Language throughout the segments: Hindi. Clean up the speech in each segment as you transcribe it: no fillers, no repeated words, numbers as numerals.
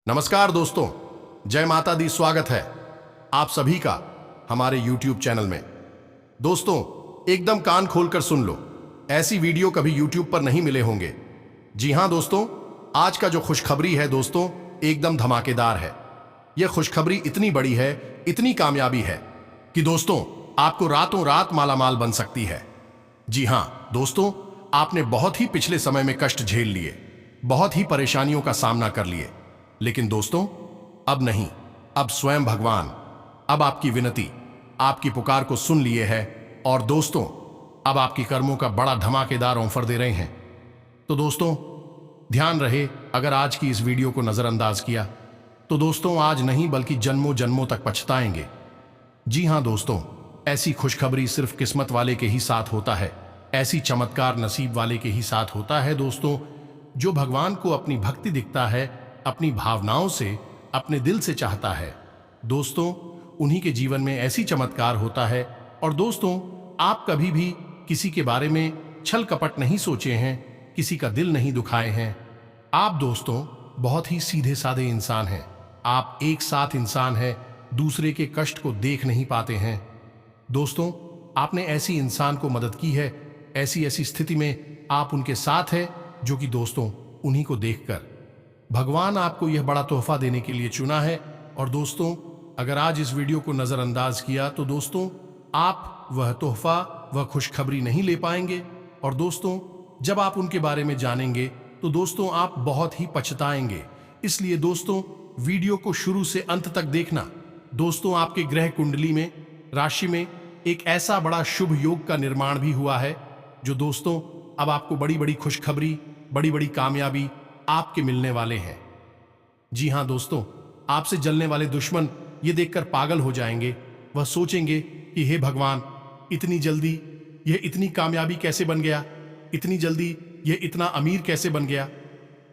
नमस्कार दोस्तों, जय माता दी। स्वागत है आप सभी का हमारे YouTube चैनल में। दोस्तों, एकदम कान खोलकर सुन लो, ऐसी वीडियो कभी YouTube पर नहीं मिले होंगे। जी हां दोस्तों, आज का जो खुशखबरी है दोस्तों, एकदम धमाकेदार है। यह खुशखबरी इतनी बड़ी है, इतनी कामयाबी है कि दोस्तों आपको रातों रात मालामाल बन सकती है। जी हां दोस्तों, आपने बहुत ही पिछले समय में कष्ट झेल लिए, बहुत ही परेशानियों का सामना कर लिए, लेकिन दोस्तों अब नहीं, अब स्वयं भगवान अब आपकी विनती, आपकी पुकार को सुन लिए है और दोस्तों अब आपकी कर्मों का बड़ा धमाकेदार ऑफर दे रहे हैं। तो दोस्तों ध्यान रहे, अगर आज की इस वीडियो को नजरअंदाज किया तो दोस्तों आज नहीं बल्कि जन्मों जन्मों तक पछताएंगे। जी हां दोस्तों, ऐसी खुशखबरी सिर्फ किस्मत वाले के ही साथ होता है, ऐसी चमत्कार नसीब वाले के ही साथ होता है दोस्तों। जो भगवान को अपनी भक्ति दिखता है, अपनी भावनाओं से, अपने दिल से चाहता है दोस्तों, उन्हीं के जीवन में ऐसी चमत्कार होता है। और दोस्तों आप कभी भी किसी के बारे में छल कपट नहीं सोचे हैं, किसी का दिल नहीं दुखाए हैं। आप दोस्तों बहुत ही सीधे साधे इंसान हैं। आप एक साथ इंसान हैं, दूसरे के कष्ट को देख नहीं पाते हैं। दोस्तों आपने ऐसी इंसान को मदद की है, ऐसी ऐसी स्थिति में आप उनके साथ हैं, जो कि दोस्तों उन्हीं को देखकर भगवान आपको यह बड़ा तोहफा देने के लिए चुना है। और दोस्तों अगर आज इस वीडियो को नजरअंदाज किया तो दोस्तों आप वह तोहफा, वह खुशखबरी नहीं ले पाएंगे। और दोस्तों जब आप उनके बारे में जानेंगे तो दोस्तों आप बहुत ही पछताएंगे। इसलिए दोस्तों वीडियो को शुरू से अंत तक देखना। दोस्तों आपके ग्रह कुंडली में, राशि में एक ऐसा बड़ा शुभ योग का निर्माण भी हुआ है, जो दोस्तों अब आपको बड़ी बड़ी खुशखबरी, बड़ी बड़ी कामयाबी आपके मिलने वाले हैं। जी हां दोस्तों, आपसे जलने वाले दुश्मन ये देखकर पागल हो जाएंगे। वह सोचेंगे कि हे भगवान, इतनी जल्दी यह इतनी कामयाबी कैसे बन गया, इतनी जल्दी यह इतना अमीर कैसे बन गया।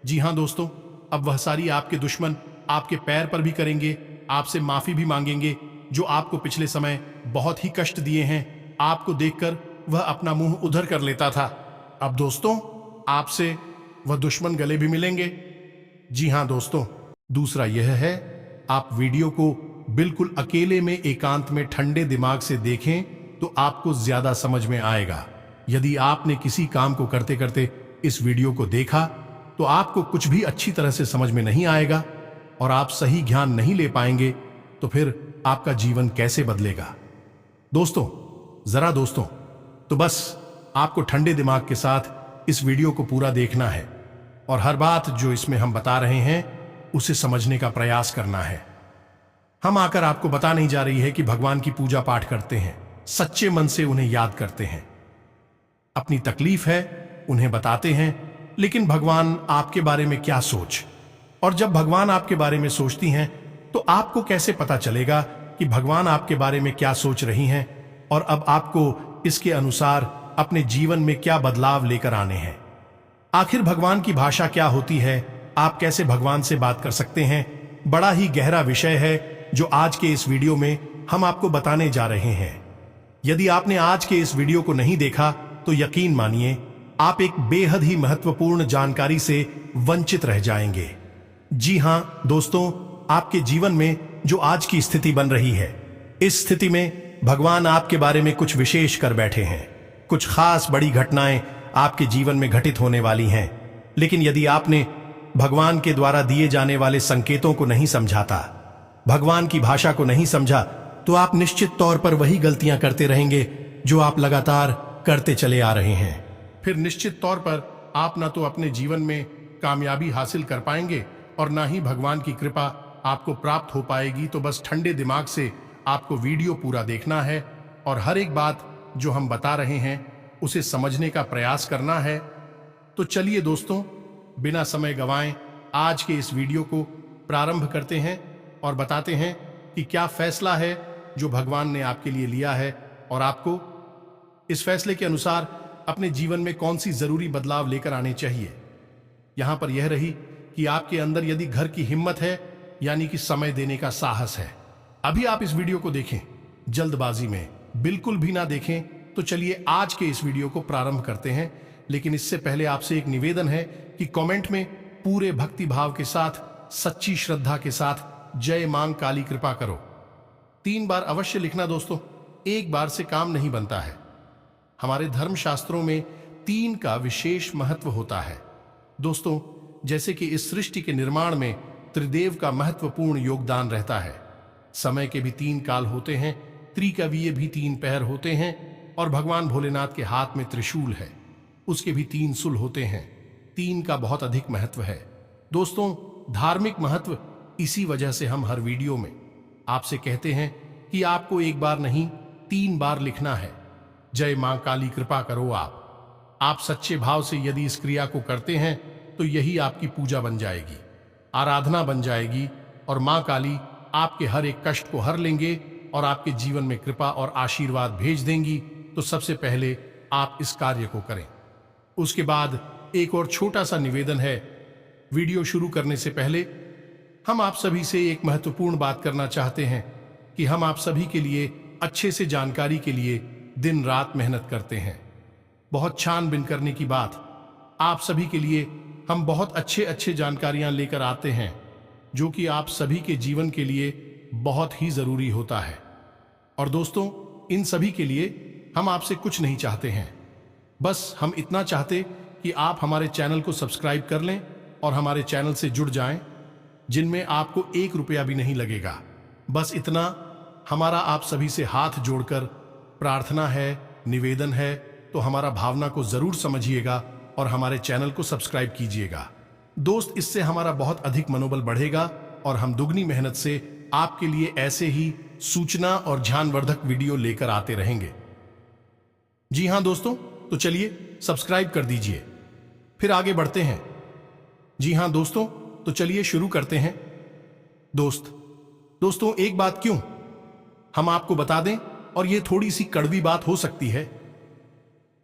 जी हां दोस्तों, अब वह सारी आपके दुश्मन आपके पैर पर भी करेंगे, आपसे माफी भी मांगेंगे, जो आपको पिछले समय बहुत ही कष्ट दिए हैं। आपको देखकर वह अपना मुंह उधर कर लेता था। अब दोस्तों आपसे वह दुश्मन गले भी मिलेंगे। जी हां दोस्तों, दूसरा यह है, आप वीडियो को बिल्कुल अकेले में, एकांत में, ठंडे दिमाग से देखें तो आपको ज्यादा समझ में आएगा। यदि आपने किसी काम को करते करते इस वीडियो को देखा तो आपको कुछ भी अच्छी तरह से समझ में नहीं आएगा और आप सही ज्ञान नहीं ले पाएंगे, तो फिर आपका जीवन कैसे बदलेगा। दोस्तों तो बस आपको ठंडे दिमाग के साथ इस वीडियो को पूरा देखना है और हर बात जो इसमें हम बता रहे हैं उसे समझने का प्रयास करना है। हम आकर आपको बता नहीं जा रही है कि भगवान की पूजा पाठ करते हैं, सच्चे मन से उन्हें याद करते हैं, अपनी तकलीफ है उन्हें बताते हैं, लेकिन भगवान आपके बारे में क्या सोच, और जब भगवान आपके बारे में सोचती हैं तो आपको कैसे पता चलेगा कि भगवान आपके बारे में क्या सोच रही हैं और अब आपको इसके अनुसार अपने जीवन में क्या बदलाव लेकर आने हैं। आखिर भगवान की भाषा क्या होती है, आप कैसे भगवान से बात कर सकते हैं, बड़ा ही गहरा विषय है जो आज के इस वीडियो में हम आपको बताने जा रहे हैं। यदि आपने आज के इस वीडियो को नहीं देखा तो यकीन मानिए आप एक बेहद ही महत्वपूर्ण जानकारी से वंचित रह जाएंगे। जी हां दोस्तों, आपके जीवन में जो आज की स्थिति बन रही है, इस स्थिति में भगवान आपके बारे में कुछ विशेष कर बैठे हैं। कुछ खास बड़ी घटनाएं आपके जीवन में घटित होने वाली हैं, लेकिन यदि आपने भगवान के द्वारा दिए जाने वाले संकेतों को नहीं समझाता, भगवान की भाषा को नहीं समझा, तो आप निश्चित तौर पर वही गलतियां करते रहेंगे जो आप लगातार करते चले आ रहे हैं। फिर निश्चित तौर पर आप ना तो अपने जीवन में कामयाबी हासिल कर पाएंगे और ना ही भगवान की कृपा आपको प्राप्त हो पाएगी। तो बस ठंडे दिमाग से आपको वीडियो पूरा देखना है और हर एक बात जो हम बता रहे हैं उसे समझने का प्रयास करना है। तो चलिए दोस्तों, बिना समय गवाएं आज के इस वीडियो को प्रारंभ करते हैं और बताते हैं कि क्या फैसला है जो भगवान ने आपके लिए लिया है और आपको इस फैसले के अनुसार अपने जीवन में कौन सी जरूरी बदलाव लेकर आने चाहिए। यहां पर यह रही कि आपके अंदर यदि घर की हिम्मत है, यानी कि समय देने का साहस है। अभी आप इस वीडियो को देखें, जल्दबाजी में बिल्कुल भी ना देखें। तो चलिए आज के इस वीडियो को प्रारंभ करते हैं, लेकिन इससे पहले आपसे एक निवेदन है कि कमेंट में पूरे भक्ति भाव के साथ सच्ची श्रद्धा के साथ जय मां काली कृपा करो 3 बार अवश्य लिखना दोस्तों, एक बार से काम नहीं बनता है। हमारे धर्मशास्त्रों में 3 का विशेष महत्व होता है दोस्तों। जैसे कि इस सृष्टि के निर्माण में त्रिदेव का महत्वपूर्ण योगदान रहता है। समय के भी 3 काल होते हैं, त्रिकवीय भी 3 पहर होते हैं, और भगवान भोलेनाथ के हाथ में त्रिशूल है, उसके भी 3 सुल होते हैं। 3 का बहुत अधिक महत्व है दोस्तों। धार्मिक महत्व, इसी वजह से हम हर वीडियो में आपसे कहते हैं कि आपको एक बार नहीं 3 बार लिखना है, जय मां काली कृपा करो। आप सच्चे भाव से यदि इस क्रिया को करते हैं तो यही आपकी पूजा बन जाएगी, आराधना बन जाएगी, और मां काली आपके हर एक कष्ट को हर लेंगे और आपके जीवन में कृपा और आशीर्वाद भेज देंगी। तो सबसे पहले आप इस कार्य को करें। उसके बाद एक और छोटा सा निवेदन है। वीडियो शुरू करने से पहले हम आप सभी से एक महत्वपूर्ण बात करना चाहते हैं कि हम आप सभी के लिए अच्छे से जानकारी के लिए दिन रात मेहनत करते हैं। बहुत छानबीन करने की बात, आप सभी के लिए हम बहुत अच्छे जानकारियां लेकर आते हैं, जो कि आप सभी के जीवन के लिए बहुत ही जरूरी होता है। और दोस्तों, इन सभी के लिए हम आपसे कुछ नहीं चाहते हैं, बस हम इतना चाहते कि आप हमारे चैनल को सब्सक्राइब कर लें और हमारे चैनल से जुड़ जाएं, जिनमें आपको 1 रुपया भी नहीं लगेगा। बस इतना हमारा आप सभी से हाथ जोड़कर प्रार्थना है, निवेदन है। तो हमारा भावना को जरूर समझिएगा और हमारे चैनल को सब्सक्राइब कीजिएगा दोस्त। इससे हमारा बहुत अधिक मनोबल बढ़ेगा और हम दुगनी मेहनत से आपके लिए ऐसे ही सूचना और ध्यानवर्धक वीडियो लेकर आते रहेंगे। जी हां दोस्तों, तो चलिए सब्सक्राइब कर दीजिए, फिर आगे बढ़ते हैं। जी हां दोस्तों, तो चलिए शुरू करते हैं। दोस्तों एक बात क्यों हम आपको बता दें, और ये थोड़ी सी कड़वी बात हो सकती है,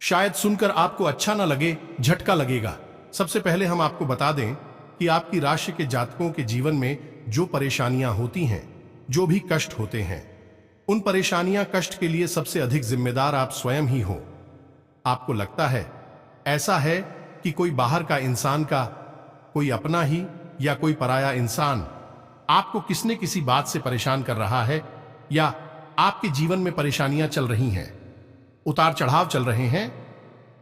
शायद सुनकर आपको अच्छा ना लगे, झटका लगेगा। सबसे पहले हम आपको बता दें कि आपकी राशि के जातकों के जीवन में जो परेशानियां होती हैं, जो भी कष्ट होते हैं, उन परेशानियां कष्ट के लिए सबसे अधिक जिम्मेदार आप स्वयं ही हो। आपको लगता है ऐसा है कि कोई बाहर का इंसान का, कोई अपना ही या कोई पराया इंसान आपको किसने किसी बात से परेशान कर रहा है, या आपके जीवन में परेशानियां चल रही हैं, उतार चढ़ाव चल रहे हैं।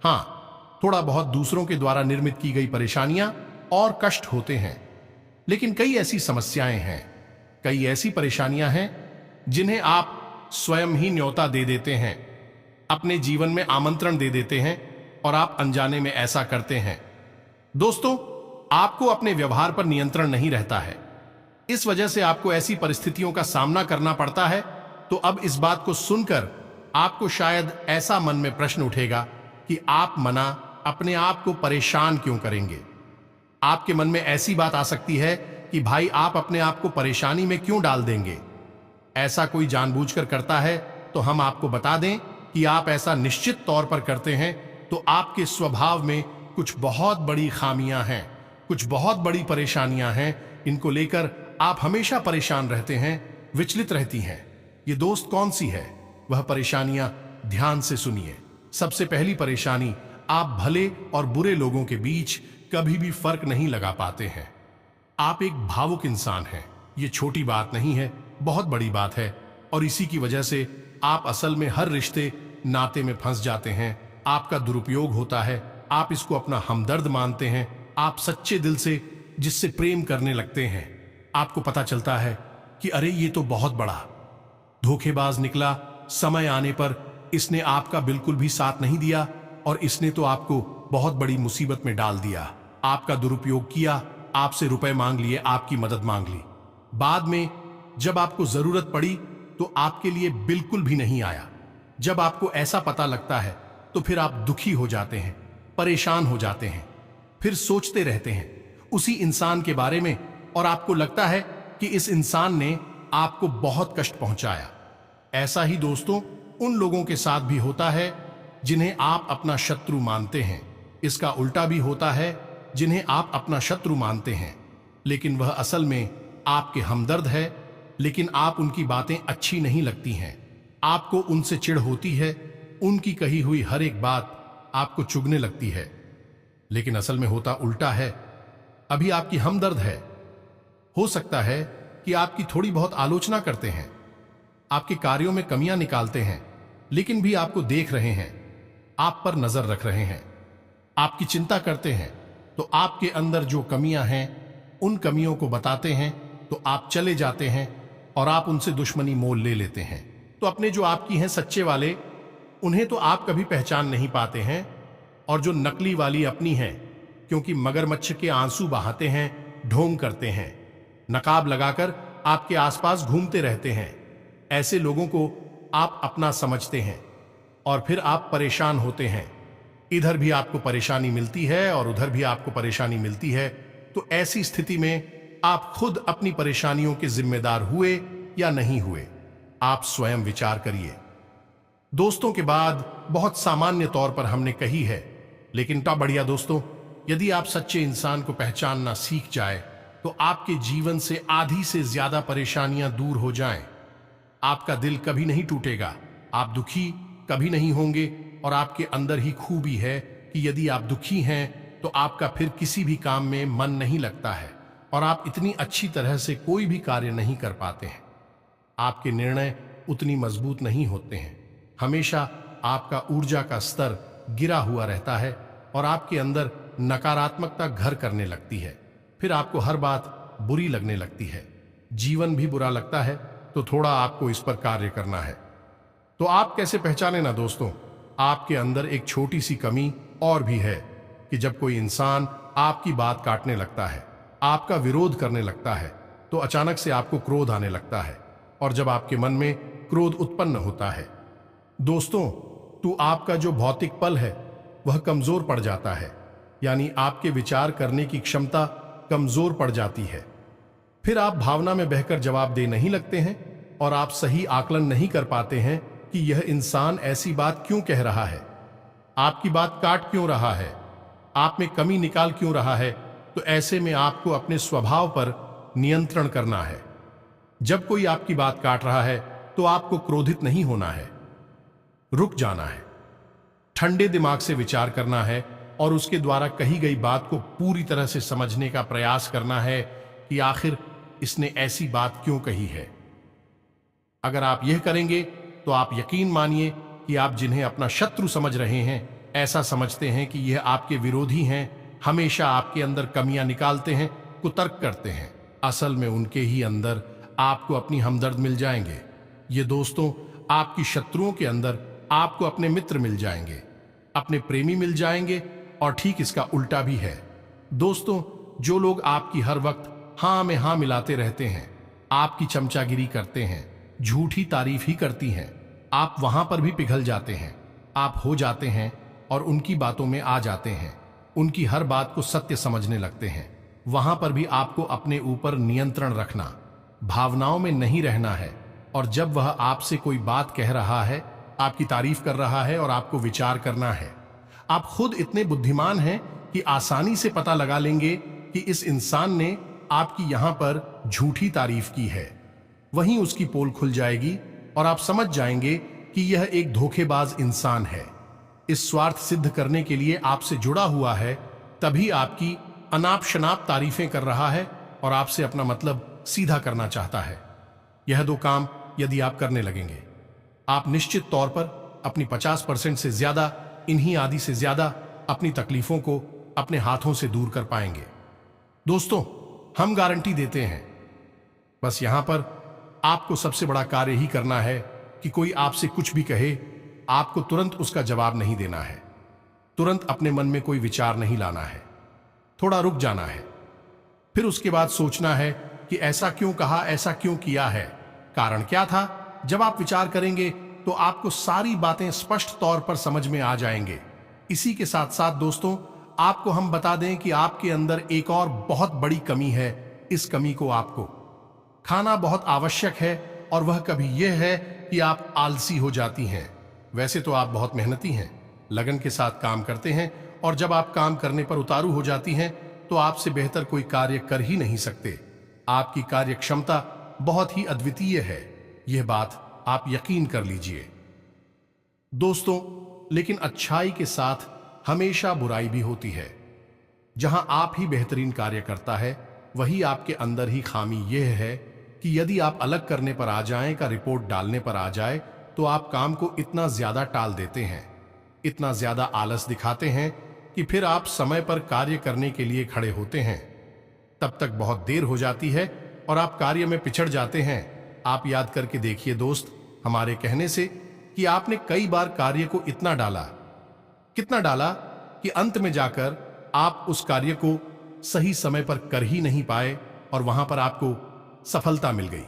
हां, थोड़ा बहुत दूसरों के द्वारा निर्मित की गई परेशानियां और कष्ट होते हैं, लेकिन कई ऐसी समस्याएं हैं, कई ऐसी परेशानियां हैं जिन्हें आप स्वयं ही न्योता दे देते हैं, अपने जीवन में आमंत्रण दे देते हैं, और आप अनजाने में ऐसा करते हैं। दोस्तों, आपको अपने व्यवहार पर नियंत्रण नहीं रहता है, इस वजह से आपको ऐसी परिस्थितियों का सामना करना पड़ता है। तो अब इस बात को सुनकर आपको शायद ऐसा मन में प्रश्न उठेगा कि आप मना अपने आप को परेशान क्यों करेंगे। आपके मन में ऐसी बात आ सकती है कि भाई आप अपने आप को परेशानी में क्यों डाल देंगे। ऐसा कोई जानबूझकर करता है तो हम आपको बता दें कि आप ऐसा निश्चित तौर पर करते हैं, तो आपके स्वभाव में कुछ बहुत बड़ी खामियां हैं, कुछ बहुत बड़ी परेशानियां हैं। इनको लेकर आप हमेशा परेशान रहते हैं, विचलित रहती हैं। ये दोस्त कौन सी है वह परेशानियां, ध्यान से सुनिए। सबसे पहली परेशानी, आप भले और बुरे लोगों के बीच कभी भी फर्क नहीं लगा पाते हैं। आप एक भावुक इंसान हैं, ये छोटी बात नहीं है, बहुत बड़ी बात है, और इसी की वजह से आप असल में हर रिश्ते नाते में फंस जाते हैं। आपका दुरुपयोग होता है, आप इसको अपना हमदर्द मानते हैं, आप सच्चे दिल से जिससे प्रेम करने लगते हैं। आपको पता चलता है कि अरे ये तो बहुत बड़ा धोखेबाज निकला, समय आने पर इसने आपका बिल्कुल भी साथ नहीं दिया और इसने तो आपको बहुत बड़ी मुसीबत में डाल दिया। आपका दुरुपयोग किया, आपसे रुपए मांग लिए, आपकी मदद मांग ली, बाद में जब आपको जरूरत पड़ी तो आपके लिए बिल्कुल भी नहीं आया। जब आपको ऐसा पता लगता है तो फिर आप दुखी हो जाते हैं, परेशान हो जाते हैं, फिर सोचते रहते हैं उसी इंसान के बारे में, और आपको लगता है कि इस इंसान ने आपको बहुत कष्ट पहुंचाया। ऐसा ही दोस्तों उन लोगों के साथ भी होता है जिन्हें आप अपना शत्रु मानते हैं। इसका उल्टा भी होता है, जिन्हें आप अपना शत्रु मानते हैं लेकिन वह असल में आपके हमदर्द है, लेकिन आप उनकी बातें अच्छी नहीं लगती हैं, आपको उनसे चिढ़ होती है, उनकी कही हुई हर एक बात आपको चुभने लगती है, लेकिन असल में होता उल्टा है। अभी आपकी हमदर्द है, हो सकता है कि आपकी थोड़ी बहुत आलोचना करते हैं, आपके कार्यों में कमियां निकालते हैं, लेकिन भी आपको देख रहे हैं, आप पर नजर रख रहे हैं, आपकी चिंता करते हैं, तो आपके अंदर जो कमियां हैं उन कमियों को बताते हैं, तो आप चले जाते हैं और आप उनसे दुश्मनी मोल ले लेते हैं। तो अपने जो आपकी हैं सच्चे वाले, उन्हें तो आप कभी पहचान नहीं पाते हैं, और जो नकली वाली अपनी हैं, क्योंकि मगरमच्छ के आंसू बहाते हैं, ढोंग करते हैं, नकाब लगाकर आपके आसपास घूमते रहते हैं, ऐसे लोगों को आप अपना समझते हैं और फिर आप परेशान होते हैं। इधर भी आपको परेशानी मिलती है और उधर भी आपको परेशानी मिलती है। तो ऐसी स्थिति में आप खुद अपनी परेशानियों के जिम्मेदार हुए या नहीं हुए, आप स्वयं विचार करिए। दोस्तों के बाद बहुत सामान्य तौर पर हमने कही है, लेकिन ता बढ़िया दोस्तों, यदि आप सच्चे इंसान को पहचानना सीख जाए तो आपके जीवन से आधी से ज्यादा परेशानियां दूर हो जाएं। आपका दिल कभी नहीं टूटेगा, आप दुखी कभी नहीं होंगे, और आपके अंदर ही खूबी है कि यदि आप दुखी हैं तो आपका फिर किसी भी काम में मन नहीं लगता है और आप इतनी अच्छी तरह से कोई भी कार्य नहीं कर पाते हैं। आपके निर्णय उतनी मजबूत नहीं होते हैं, हमेशा आपका ऊर्जा का स्तर गिरा हुआ रहता है और आपके अंदर नकारात्मकता घर करने लगती है। फिर आपको हर बात बुरी लगने लगती है, जीवन भी बुरा लगता है। तो थोड़ा आपको इस पर कार्य करना है। तो आप कैसे पहचाने ना दोस्तों, आपके अंदर एक छोटी सी कमी और भी है कि जब कोई इंसान आपकी बात काटने लगता है, आपका विरोध करने लगता है, तो अचानक से आपको क्रोध आने लगता है, और जब आपके मन में क्रोध उत्पन्न होता है दोस्तों, तो आपका जो भौतिक पल है वह कमजोर पड़ जाता है, यानी आपके विचार करने की क्षमता कमजोर पड़ जाती है। फिर आप भावना में बहकर जवाब दे नहीं लगते हैं और आप सही आकलन नहीं कर पाते हैं कि यह इंसान ऐसी बात क्यों कह रहा है, आपकी बात काट क्यों रहा है, आप में कमी निकाल क्यों रहा है। तो ऐसे में आपको अपने स्वभाव पर नियंत्रण करना है। जब कोई आपकी बात काट रहा है तो आपको क्रोधित नहीं होना है, रुक जाना है, ठंडे दिमाग से विचार करना है और उसके द्वारा कही गई बात को पूरी तरह से समझने का प्रयास करना है कि आखिर इसने ऐसी बात क्यों कही है। अगर आप यह करेंगे तो आप यकीन मानिए कि आप जिन्हें अपना शत्रु समझ रहे हैं, ऐसा समझते हैं कि यह आपके विरोधी हैं, हमेशा आपके अंदर कमियां निकालते हैं, कुतर्क करते हैं, असल में उनके ही अंदर आपको अपनी हमदर्द मिल जाएंगे। ये दोस्तों, आपकी शत्रुओं के अंदर आपको अपने मित्र मिल जाएंगे, अपने प्रेमी मिल जाएंगे, और ठीक इसका उल्टा भी है। दोस्तों, जो लोग आपकी हर वक्त हां में हां मिलाते रहते हैं, आपकी चमचागिरी करते हैं, झूठी तारीफ ही करती हैं, आप वहां पर भी पिघल जाते हैं, आप हो जाते हैं और उनकी बातों में आ जाते हैं, उनकी हर बात को सत्य समझने लगते हैं। वहां पर भी आपको अपने ऊपर नियंत्रण रखना, भावनाओं में नहीं रहना है। और जब वह आपसे कोई बात कह रहा है, आपकी तारीफ कर रहा है, और आपको विचार करना है। आप खुद इतने बुद्धिमान हैं कि आसानी से पता लगा लेंगे कि इस इंसान ने आपकी यहां पर झूठी तारीफ की है। वहीं उसकी पोल खुल जाएगी और आप समझ जाएंगे कि यह एक धोखेबाज इंसान है, इस स्वार्थ सिद्ध करने के लिए आपसे जुड़ा हुआ है, तभी आपकी अनाप शनाप तारीफें कर रहा है और आपसे अपना मतलब सीधा करना चाहता है। यह दो काम यदि आप करने लगेंगे, आप निश्चित तौर पर अपनी 50% से ज्यादा, इन्हीं आदि से ज्यादा अपनी तकलीफों को अपने हाथों से दूर कर पाएंगे। दोस्तों, हम गारंटी देते हैं। बस यहां पर आपको सबसे बड़ा कार्य ही करना है कि कोई आपसे कुछ भी कहे, आपको तुरंत उसका जवाब नहीं देना है, तुरंत अपने मन में कोई विचार नहीं लाना है, थोड़ा रुक जाना है, फिर उसके बाद सोचना है कि ऐसा क्यों कहा, ऐसा क्यों किया है, कारण क्या था। जब आप विचार करेंगे तो आपको सारी बातें स्पष्ट तौर पर समझ में आ जाएंगे। इसी के साथ साथ दोस्तों, आपको हम बता दें कि आपके अंदर एक और बहुत बड़ी कमी है। इस कमी को आपको खाना बहुत आवश्यक है, और वह कभी यह है कि आप आलसी हो जाती हैं। वैसे तो आप बहुत मेहनती हैं, लगन के साथ काम करते हैं, और जब आप काम करने पर उतारू हो जाती हैं तो आपसे बेहतर कोई कार्य कर ही नहीं सकते। आपकी कार्य क्षमता बहुत ही अद्वितीय है, यह बात आप यकीन कर लीजिए दोस्तों। लेकिन अच्छाई के साथ हमेशा बुराई भी होती है। जहां आप ही बेहतरीन कार्य करता है, वही आपके अंदर ही खामी यह है कि यदि आप अलग करने पर आ जाएं का रिपोर्ट डालने पर आ जाए तो आप काम को इतना ज्यादा टाल देते हैं, इतना ज्यादा आलस दिखाते हैं कि फिर आप समय पर कार्य करने के लिए खड़े होते हैं। तब तक बहुत देर हो जाती है और आप कार्य में पिछड़ जाते हैं। आप याद करके देखिए दोस्त, हमारे कहने से कि आपने कई बार कार्य को इतना डाला, कितना डाला कि अंत में जाकर आप उस कार्य को सही समय पर कर ही नहीं पाए और वहां पर आपको सफलता मिल गई।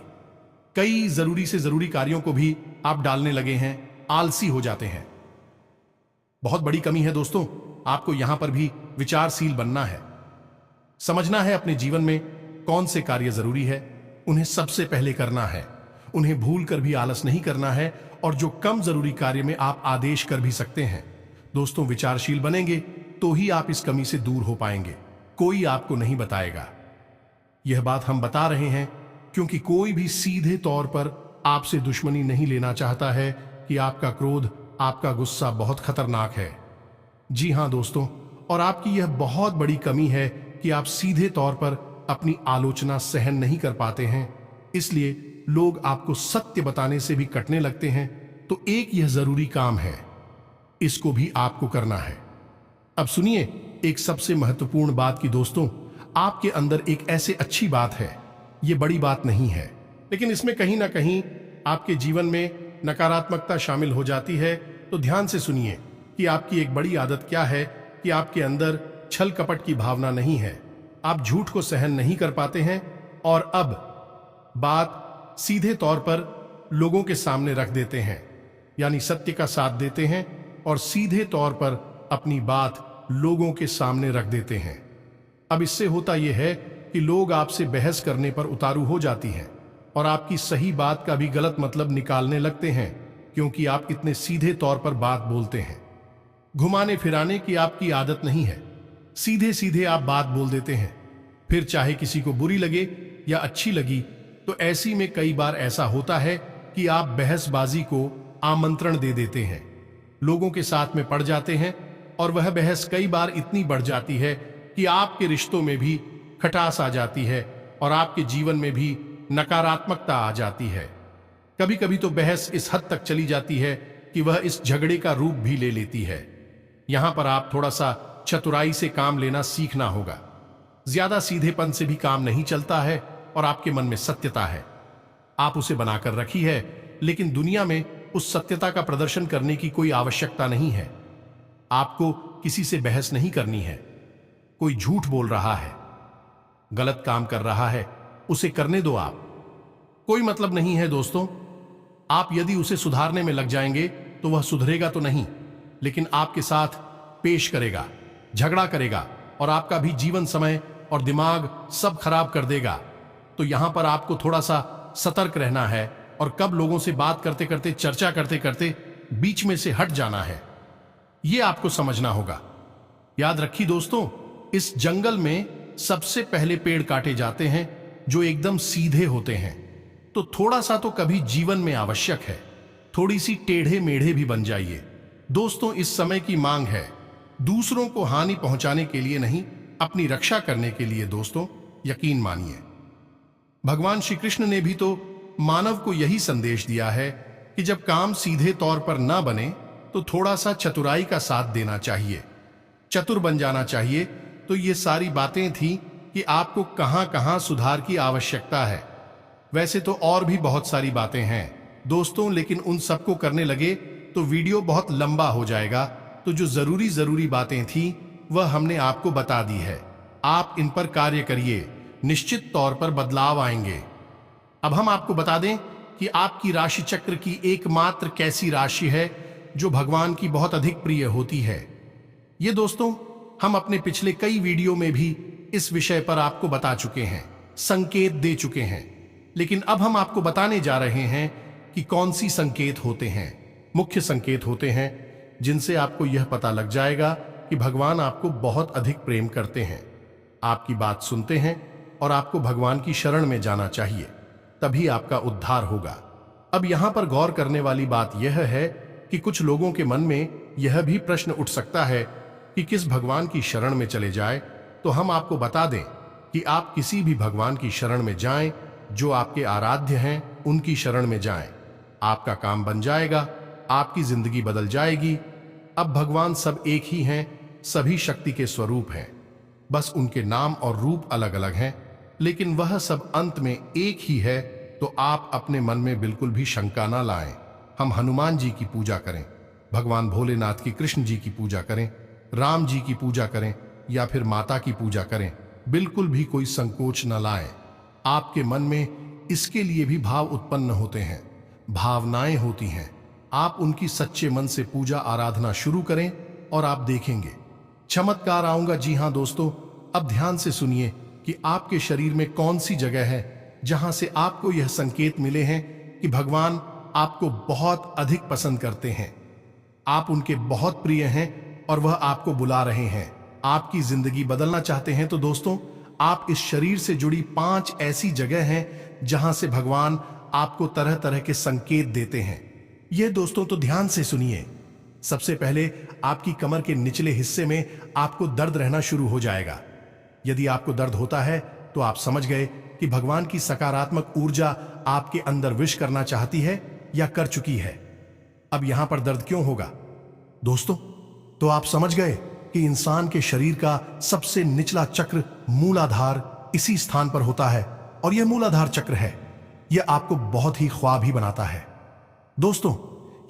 कई जरूरी से जरूरी कार्यों को भी आप डालने लगे हैं, आलसी हो जाते हैं। बहुत बड़ी कमी है दोस्तों। आपको यहां पर भी विचारशील बनना है, समझना है अपने जीवन में कौन से कार्य जरूरी है, उन्हें सबसे पहले करना है, उन्हें भूल कर भी आलस नहीं करना है, और जो कम जरूरी कार्य में आप आदेश कर भी सकते हैं। दोस्तों, विचारशील बनेंगे तो ही आप इस कमी से दूर हो पाएंगे, कोई आपको नहीं बताएगा। यह बात हम बता रहे हैं क्योंकि कोई भी सीधे तौर पर आपसे दुश्मनी नहीं लेना चाहता है कि आपका क्रोध, आपका गुस्सा बहुत खतरनाक है। जी हां दोस्तों, और आपकी यह बहुत बड़ी कमी है कि आप सीधे तौर पर अपनी आलोचना सहन नहीं कर पाते हैं, इसलिए लोग आपको सत्य बताने से भी कटने लगते हैं। तो एक यह जरूरी काम है, इसको भी आपको करना है। अब सुनिए एक सबसे महत्वपूर्ण बात की दोस्तों, आपके अंदर एक ऐसे अच्छी बात है, ये बड़ी बात नहीं है, लेकिन इसमें कहीं ना कहीं आपके जीवन में नकारात्मकता शामिल हो जाती है। तो ध्यान से सुनिए कि आपकी एक बड़ी आदत क्या है कि आपके अंदर छल कपट की भावना नहीं है। आप झूठ को सहन नहीं कर पाते हैं और अब बात सीधे तौर पर लोगों के सामने रख देते हैं, यानी सत्य का साथ देते हैं और सीधे तौर पर अपनी बात लोगों के सामने रख देते हैं। अब इससे होता यह है कि लोग आपसे बहस करने पर उतारू हो जाती हैं और आपकी सही बात का भी गलत मतलब निकालने लगते हैं, क्योंकि आप इतने सीधे तौर पर बात बोलते हैं। घुमाने फिराने की आपकी आदत नहीं है, सीधे सीधे आप बात बोल देते हैं, फिर चाहे किसी को बुरी लगे या अच्छी लगी। तो ऐसी में कई बार ऐसा होता है कि आप बहसबाजी को आमंत्रण दे देते हैं, लोगों के साथ में पड़ जाते हैं और वह बहस कई बार इतनी बढ़ जाती है कि आपके रिश्तों में भी खटास आ जाती है और आपके जीवन में भी नकारात्मकता आ जाती है। कभी कभी तो बहस इस हद तक चली जाती है कि वह इस झगड़े का रूप भी ले लेती है। यहां पर आप थोड़ा सा चतुराई से काम लेना सीखना होगा। ज्यादा सीधेपन से भी काम नहीं चलता है और आपके मन में सत्यता है, आप उसे बनाकर रखी है, लेकिन दुनिया में उस सत्यता का प्रदर्शन करने की कोई आवश्यकता नहीं है। आपको किसी से बहस नहीं करनी है। कोई झूठ बोल रहा है, गलत काम कर रहा है, उसे करने दो। आप कोई मतलब नहीं है दोस्तों। आप यदि उसे सुधारने में लग जाएंगे तो वह सुधरेगा तो नहीं, लेकिन आपके साथ पेश करेगा, झगड़ा करेगा और आपका भी जीवन समय और दिमाग सब खराब कर देगा। तो यहां पर आपको थोड़ा सा सतर्क रहना है और कब लोगों से बात करते करते, चर्चा करते करते बीच में से हट जाना है, यह आपको समझना होगा। याद रखिए दोस्तों, इस जंगल में सबसे पहले पेड़ काटे जाते हैं जो एकदम सीधे होते हैं। तो थोड़ा सा तो कभी जीवन में आवश्यक है, थोड़ी सी टेढ़े मेढ़े भी बन जाइए। दोस्तों, इस समय की मांग है दूसरों को हानि पहुंचाने के लिए नहीं, अपनी रक्षा करने के लिए। दोस्तों, यकीन मानिए, भगवान श्री कृष्ण ने भी तो मानव को यही संदेश दिया है कि जब काम सीधे तौर पर ना बने तो थोड़ा सा चतुराई का साथ देना चाहिए, चतुर बन जाना चाहिए। तो ये सारी बातें थी कि आपको कहां कहां सुधार की आवश्यकता है। वैसे तो और भी बहुत सारी बातें हैं दोस्तों, लेकिन उन सबको करने लगे तो वीडियो बहुत लंबा हो जाएगा। तो जो जरूरी बातें थी वह हमने आपको बता दी है। आप इन पर कार्य करिए, निश्चित तौर पर बदलाव आएंगे। अब हम आपको बता दें कि आपकी राशि चक्र की एकमात्र कैसी राशि है जो भगवान की बहुत अधिक प्रिय होती है। ये दोस्तों, हम अपने पिछले कई वीडियो में भी इस विषय पर आपको बता चुके हैं, संकेत दे चुके हैं, लेकिन अब हम आपको बताने जा रहे हैं कि कौन सी संकेत होते हैं, मुख्य संकेत होते हैं जिनसे आपको यह पता लग जाएगा कि भगवान आपको बहुत अधिक प्रेम करते हैं, आपकी बात सुनते हैं और आपको भगवान की शरण में जाना चाहिए, तभी आपका उद्धार होगा। अब यहां पर गौर करने वाली बात यह है कि कुछ लोगों के मन में यह भी प्रश्न उठ सकता है कि किस भगवान की शरण में चले जाए। तो हम आपको बता दें कि आप किसी भी भगवान की शरण में जाएं, जो आपके आराध्य हैं उनकी शरण में जाएं। आपका काम बन जाएगा, आपकी जिंदगी बदल जाएगी। अब भगवान सब एक ही हैं, सभी शक्ति के स्वरूप हैं, बस उनके नाम और रूप अलग अलग हैं, लेकिन वह सब अंत में एक ही है। तो आप अपने मन में बिल्कुल भी शंका ना लाएं। हम हनुमान जी की पूजा करें, भगवान भोलेनाथ की, कृष्ण जी की पूजा करें, राम जी की पूजा करें या फिर माता की पूजा करें, बिल्कुल भी कोई संकोच न लाएं। आपके मन में इसके लिए भी भाव उत्पन्न होते हैं, भावनाएं होती हैं। आप उनकी सच्चे मन से पूजा आराधना शुरू करें और आप देखेंगे चमत्कार आऊंगा। जी हां दोस्तों, अब ध्यान से सुनिए कि आपके शरीर में कौन सी जगह है जहां से आपको यह संकेत मिले हैं कि भगवान आपको बहुत अधिक पसंद करते हैं, आप उनके बहुत प्रिय हैं और वह आपको बुला रहे हैं। आपकी जिंदगी बदलना चाहते हैं तो दोस्तों, आप इस शरीर से जुड़ी 5 ऐसी जगह हैं जहां से भगवान आपको तरह तरह के संकेत देते हैं। ये दोस्तों तो ध्यान से सुनिए। सबसे पहले आपकी कमर के निचले हिस्से में आपको दर्द रहना शुरू हो जाएगा। यदि आपको दर्द होता है तो आप समझ गए कि भगवान की सकारात्मक ऊर्जा आपके अंदर विश करना चाहती है या कर चुकी है। अब यहां पर दर्द क्यों होगा दोस्तों? तो आप समझ गए कि इंसान के शरीर का सबसे निचला चक्र मूलाधार इसी स्थान पर होता है, और यह मूलाधार चक्र है, यह आपको बहुत ही ख्वाब ही बनाता है दोस्तों,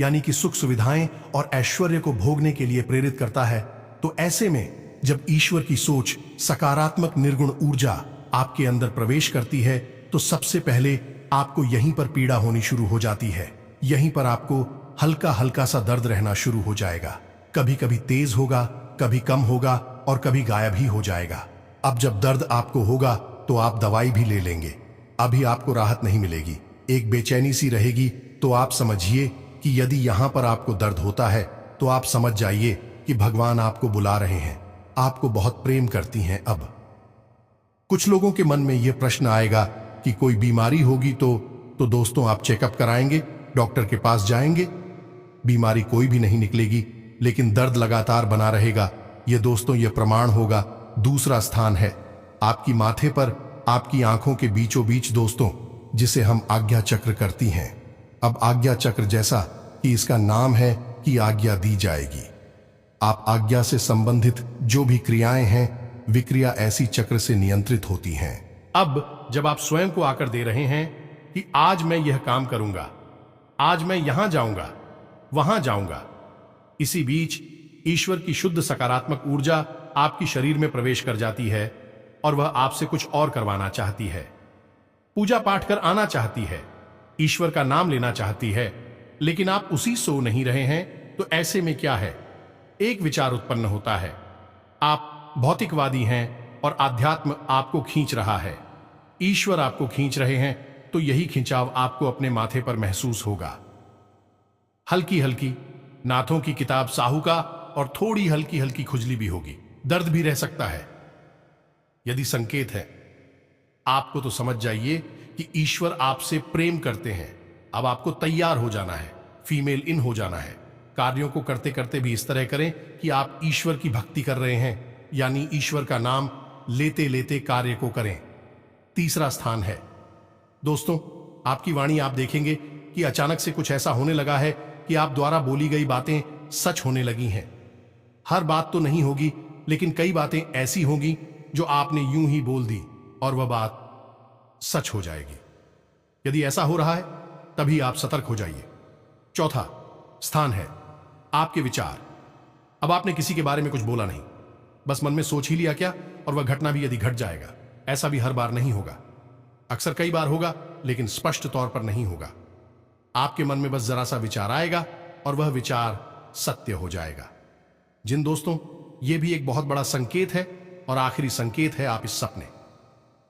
यानी कि सुख सुविधाएं और ऐश्वर्य को भोगने के लिए प्रेरित करता है। तो ऐसे में जब ईश्वर की सोच, सकारात्मक निर्गुण ऊर्जा आपके अंदर प्रवेश करती है, तो सबसे पहले आपको यहीं पर पीड़ा होनी शुरू हो जाती है। यहीं पर आपको हल्का हल्का सा दर्द रहना शुरू हो जाएगा। कभी कभी तेज होगा, कभी कम होगा और कभी गायब ही हो जाएगा। अब जब दर्द आपको होगा तो आप दवाई भी ले लेंगे, अभी आपको राहत नहीं मिलेगी, एक बेचैनी सी रहेगी। तो आप समझिए कि यदि यहां पर आपको दर्द होता है तो आप समझ जाइए कि भगवान आपको बुला रहे हैं, आपको बहुत प्रेम करती हैं। अब कुछ लोगों के मन में यह प्रश्न आएगा कि कोई बीमारी होगी तो दोस्तों आप चेकअप कराएंगे, डॉक्टर के पास जाएंगे, बीमारी कोई भी नहीं निकलेगी, लेकिन दर्द लगातार बना रहेगा। यह दोस्तों यह प्रमाण होगा। दूसरा स्थान है आपकी माथे पर, आपकी आंखों के बीचों बीच दोस्तों, जिसे हम आज्ञा चक्र करती हैं। अब आज्ञा चक्र जैसा कि इसका नाम है कि आज्ञा दी जाएगी। आप आज्ञा से संबंधित जो भी क्रियाएं हैं, विक्रिया ऐसी चक्र से नियंत्रित होती हैं। अब जब आप स्वयं को आकर दे रहे हैं कि आज मैं यह काम करूंगा, आज मैं यहां जाऊंगा, वहां जाऊंगा, इसी बीच ईश्वर की शुद्ध सकारात्मक ऊर्जा आपकी शरीर में प्रवेश कर जाती है और वह आपसे कुछ और करवाना चाहती है, पूजा पाठ कर आना चाहती है, ईश्वर का नाम लेना चाहती है, लेकिन आप उसी सो नहीं रहे हैं। तो ऐसे में क्या है, एक विचार उत्पन्न होता है, आप भौतिकवादी हैं और आध्यात्म आपको खींच रहा है, ईश्वर आपको खींच रहे हैं, तो यही खिंचाव आपको अपने माथे पर महसूस होगा। हल्की हल्की नाथों की किताब साहू का और थोड़ी हल्की हल्की खुजली भी होगी, दर्द भी रह सकता है। यदि संकेत है आपको तो समझ जाइए कि ईश्वर आपसे प्रेम करते हैं। अब आपको तैयार हो जाना है, फीमेल इन हो जाना है। कार्यों को करते करते भी इस तरह करें कि आप ईश्वर की भक्ति कर रहे हैं, यानी ईश्वर का नाम लेते लेते कार्य को करें। तीसरा स्थान है दोस्तों आपकी वाणी। आप देखेंगे कि अचानक से कुछ ऐसा होने लगा है कि आप द्वारा बोली गई बातें सच होने लगी हैं। हर बात तो नहीं होगी, लेकिन कई बातें ऐसी होंगी जो आपने यूं ही बोल दी और वह बात सच हो जाएगी। यदि ऐसा हो रहा है तभी आप सतर्क हो जाइए। चौथा स्थान है आपके विचार। अब आपने किसी के बारे में कुछ बोला नहीं, बस मन में सोच ही लिया क्या, और वह घटना भी यदि घट जाएगा। ऐसा भी हर बार नहीं होगा, अक्सर कई बार होगा, लेकिन स्पष्ट तौर पर नहीं होगा। आपके मन में बस जरा सा विचार आएगा और वह विचार सत्य हो जाएगा। जिन दोस्तों, यह भी एक बहुत बड़ा संकेत है और आखिरी संकेत है आप इस सपने।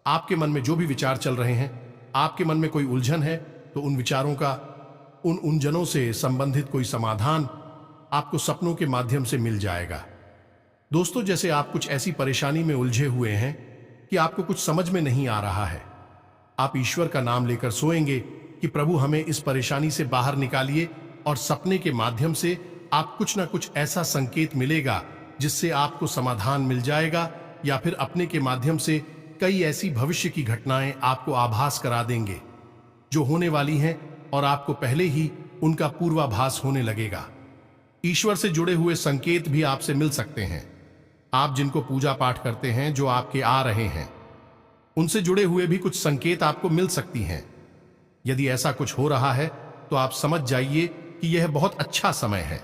आपके मन में जो भी विचार चल रहे हैं, आपके मन में कोई उलझन है, तो उन विचारों का, उन उलझनों से संबंधित कोई समाधान आपको सपनों के माध्यम से मिल जाएगा। दोस्तों, जैसे आप कुछ ऐसी परेशानी में उलझे हुए हैं कि आपको कुछ समझ में नहीं आ रहा है, आप ईश्वर का नाम लेकर सोएंगे कि प्रभु हमें इस परेशानी से बाहर निकालिए, और सपने के माध्यम से आप कुछ ना कुछ ऐसा संकेत मिलेगा जिससे आपको समाधान मिल जाएगा, या फिर अपने के माध्यम से कई ऐसी भविष्य की घटनाएं आपको आभास करा देंगे जो होने वाली हैं और आपको पहले ही उनका पूर्वाभास होने लगेगा। ईश्वर से जुड़े हुए संकेत भी आपसे मिल सकते हैं। आप जिनको पूजा पाठ करते हैं, जो आपके आ रहे हैं, उनसे जुड़े हुए भी कुछ संकेत आपको मिल सकती हैं। यदि ऐसा कुछ हो रहा है तो आप समझ जाइए कि यह बहुत अच्छा समय है।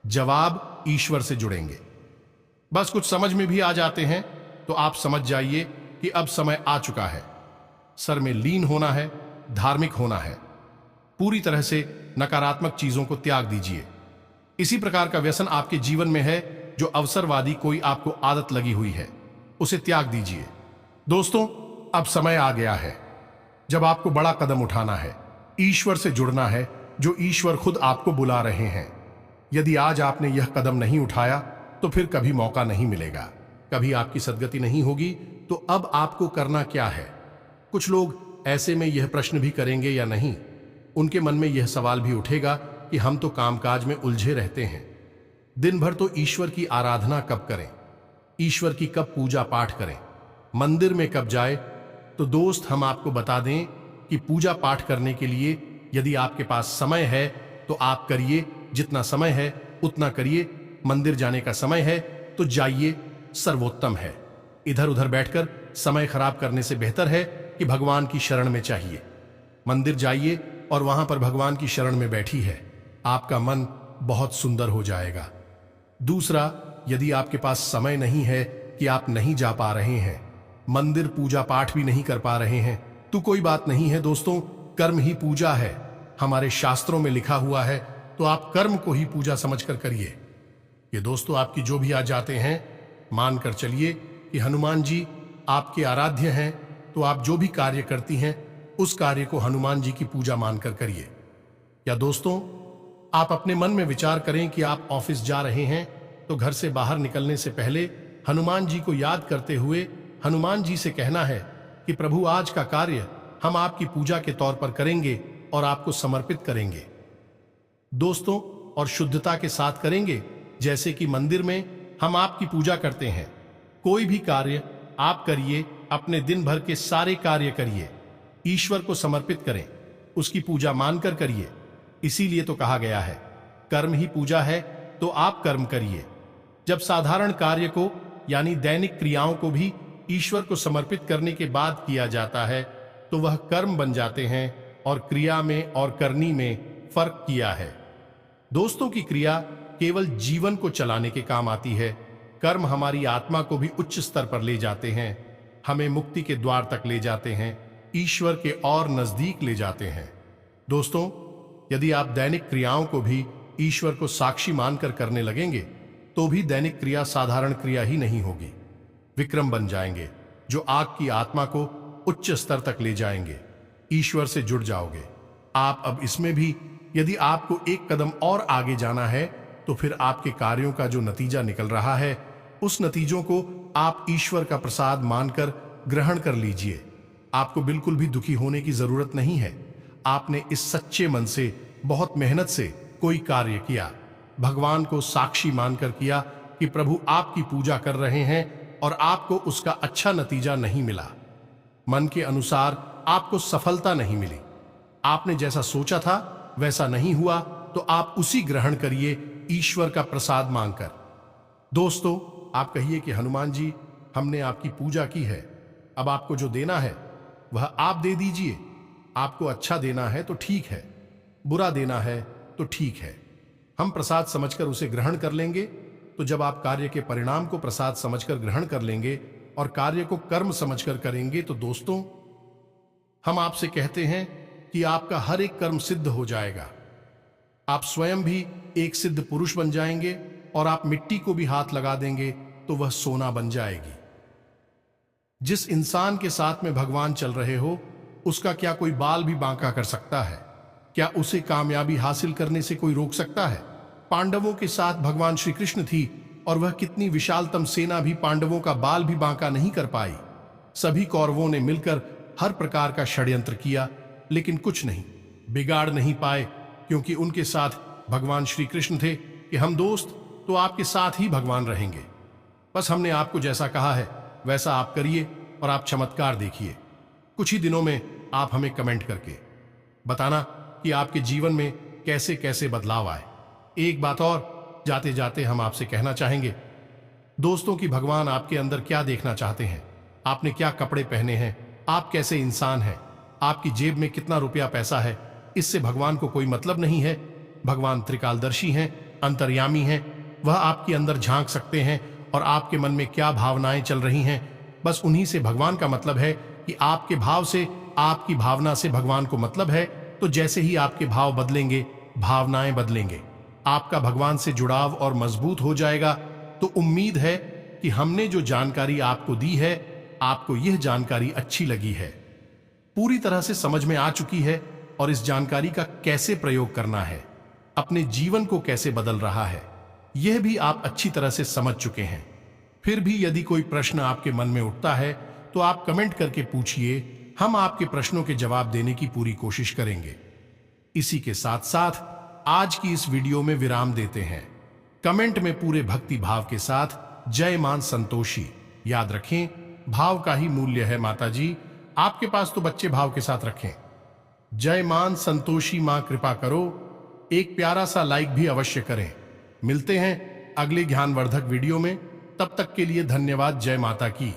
जवाब ईश्वर से जुड़ेंगे। बस कुछ समझ में भी आ जाते हैं तो आप समझ जाइए कि अब समय आ चुका है। सर में लीन होना है, धार्मिक होना है। पूरी तरह से नकारात्मक चीजों को त्याग दीजिए। इसी प्रकार का व्यसन आपके जीवन में है जो अवसरवादी कोई आपको आदत लगी हुई है, उसे त्याग दीजिए। दोस्तों, अब समय आ गया है जब आपको बड़ा कदम उठाना है, ईश्वर से जुड़ना है, जो ईश्वर खुद आपको बुला रहे हैं। यदि आज आपने यह कदम नहीं उठाया तो फिर कभी मौका नहीं मिलेगा, कभी आपकी सद्गति नहीं होगी। तो अब आपको करना क्या है? कुछ लोग ऐसे में यह प्रश्न भी करेंगे या नहीं, उनके मन में यह सवाल भी उठेगा कि हम तो कामकाज में उलझे रहते हैं, दिन भर तो ईश्वर की आराधना कब करें, ईश्वर की कब पूजा पाठ करें, मंदिर में कब जाए। तो दोस्त, हम आपको बता दें कि पूजा पाठ करने के लिए यदि आपके पास समय है तो आप करिए, जितना समय है उतना करिए। मंदिर जाने का समय है तो जाइए, सर्वोत्तम है। इधर उधर बैठकर समय खराब करने से बेहतर है कि भगवान की शरण में चाहिए। मंदिर जाइए और वहां पर भगवान की शरण में बैठी है, आपका मन बहुत सुंदर हो जाएगा। दूसरा, यदि आपके पास समय नहीं है कि आप नहीं जा पा रहे हैं, मंदिर पूजा पाठ भी नहीं कर पा रहे हैं, तो कोई बात नहीं है दोस्तों, कर्म ही पूजा है। हमारे शास्त्रों में लिखा हुआ है, तो आप कर्म को ही पूजा समझकर करिए। ये दोस्तों, आपकी जो भी आ जाते हैं, मानकर चलिए कि हनुमान जी आपके आराध्य हैं, तो आप जो भी कार्य करती हैं उस कार्य को हनुमान जी की पूजा मानकर करिए। या दोस्तों, आप अपने मन में विचार करें कि आप ऑफिस जा रहे हैं तो घर से बाहर निकलने से पहले हनुमान जी को याद करते हुए हनुमान जी से कहना है कि प्रभु, आज का कार्य हम आपकी पूजा के तौर पर करेंगे और आपको समर्पित करेंगे दोस्तों, और शुद्धता के साथ करेंगे, जैसे कि मंदिर में हम आपकी पूजा करते हैं। कोई भी कार्य आप करिए, अपने दिन भर के सारे कार्य करिए, ईश्वर को समर्पित करें, उसकी पूजा मानकर करिए। इसीलिए तो कहा गया है, कर्म ही पूजा है, तो आप कर्म करिए। जब साधारण कार्य को यानी दैनिक क्रियाओं को भी ईश्वर को समर्पित करने के बाद किया जाता है तो वह कर्म बन जाते हैं, और क्रिया में और करनी में फर्क किया है। दोस्तों, की क्रिया केवल जीवन को चलाने के काम आती है, कर्म हमारी आत्मा को भी उच्च स्तर पर ले जाते हैं, हमें मुक्ति के द्वार तक ले जाते हैं, ईश्वर के और नजदीक ले जाते हैं। दोस्तों, यदि आप दैनिक क्रियाओं को भी ईश्वर को साक्षी मानकर करने लगेंगे तो भी दैनिक क्रिया साधारण क्रिया ही नहीं होगी, विक्रम बन जाएंगे जो आग की आत्मा को उच्च स्तर तक ले जाएंगे। ईश्वर से जुड़ जाओगे आप। अब इसमें भी यदि आपको एक कदम और आगे जाना है तो फिर आपके कार्यों का जो नतीजा निकल रहा है, उस नतीजों को आप ईश्वर का प्रसाद मानकर ग्रहण कर लीजिए। आपको बिल्कुल भी दुखी होने की जरूरत नहीं है। आपने इस सच्चे मन से, बहुत मेहनत से कोई कार्य किया, भगवान को साक्षी मानकर किया कि प्रभु आपकी पूजा कर रहे हैं, और आपको उसका अच्छा नतीजा नहीं मिला, मन के अनुसार आपको सफलता नहीं मिली, आपने जैसा सोचा था वैसा नहीं हुआ, तो आप उसी ग्रहण करिए ईश्वर का प्रसाद मांगकर। दोस्तों, आप कहिए कि हनुमान जी, हमने आपकी पूजा की है, अब आपको जो देना है वह आप दे दीजिए। आपको अच्छा देना है तो ठीक है, बुरा देना है तो ठीक है, हम प्रसाद समझकर उसे ग्रहण कर लेंगे। तो जब आप कार्य के परिणाम को प्रसाद समझकर ग्रहण कर लेंगे और कार्य को कर्म समझकर करेंगे, तो दोस्तों, हम आपसे कहते हैं कि आपका हर एक कर्म सिद्ध हो जाएगा। आप स्वयं भी एक सिद्ध पुरुष बन जाएंगे, और आप मिट्टी को भी हाथ लगा देंगे तो वह सोना बन जाएगी। जिस इंसान के साथ में भगवान चल रहे हो, उसका क्या कोई बाल भी बांका कर सकता है? क्या उसे कामयाबी हासिल करने से कोई रोक सकता है? पांडवों के साथ भगवान श्री कृष्ण थी, और वह कितनी विशालतम सेना भी पांडवों का बाल भी बांका नहीं कर पाई। सभी कौरवों ने मिलकर हर प्रकार का षड्यंत्र किया, लेकिन कुछ नहीं बिगाड़ नहीं पाए, क्योंकि उनके साथ भगवान श्री कृष्ण थे कि हम दोस्त तो आपके साथ ही भगवान रहेंगे। बस हमने आपको जैसा कहा है वैसा आप करिए, और आप चमत्कार देखिए। कुछ ही दिनों में आप हमें कमेंट करके बताना कि आपके जीवन में कैसे कैसे बदलाव आए। एक बात और जाते जाते हम आपसे कहना चाहेंगे दोस्तों कि भगवान आपके अंदर क्या देखना चाहते हैं, आपने क्या कपड़े पहने हैं, आप कैसे इंसान हैं, आपकी जेब में कितना रुपया पैसा है, इससे भगवान को कोई मतलब नहीं है। भगवान त्रिकालदर्शी हैं, अंतर्यामी हैं, वह आपके अंदर झांक सकते हैं और आपके मन में क्या भावनाएं चल रही हैं, बस उन्हीं से भगवान का मतलब है कि आपके भाव से, आपकी भावना से भगवान को मतलब है। तो जैसे ही आपके भाव बदलेंगे, भावनाएं बदलेंगे, आपका भगवान से जुड़ाव और मजबूत हो जाएगा। तो उम्मीद है कि हमने जो जानकारी आपको दी है, आपको यह जानकारी अच्छी लगी है, पूरी तरह से समझ में आ चुकी है और इस जानकारी का कैसे प्रयोग करना है, अपने जीवन को कैसे बदल रहा है, यह भी आप अच्छी तरह से समझ चुके हैं। फिर भी यदि कोई प्रश्न आपके मन में उठता है तो आप कमेंट करके पूछिए, हम आपके प्रश्नों के जवाब देने की पूरी कोशिश करेंगे। इसी के साथ साथ आज की इस वीडियो में विराम देते हैं। कमेंट में पूरे भक्ति भाव के साथ जय मां संतोषी याद रखें, भाव का ही मूल्य है माता जी, आपके पास तो बच्चे भाव के साथ रखें। जय मां संतोषी मां कृपा करो, एक प्यारा सा लाइक भी अवश्य करें। मिलते हैं अगले ज्ञानवर्धक वीडियो में, तब तक के लिए धन्यवाद। जय माता की।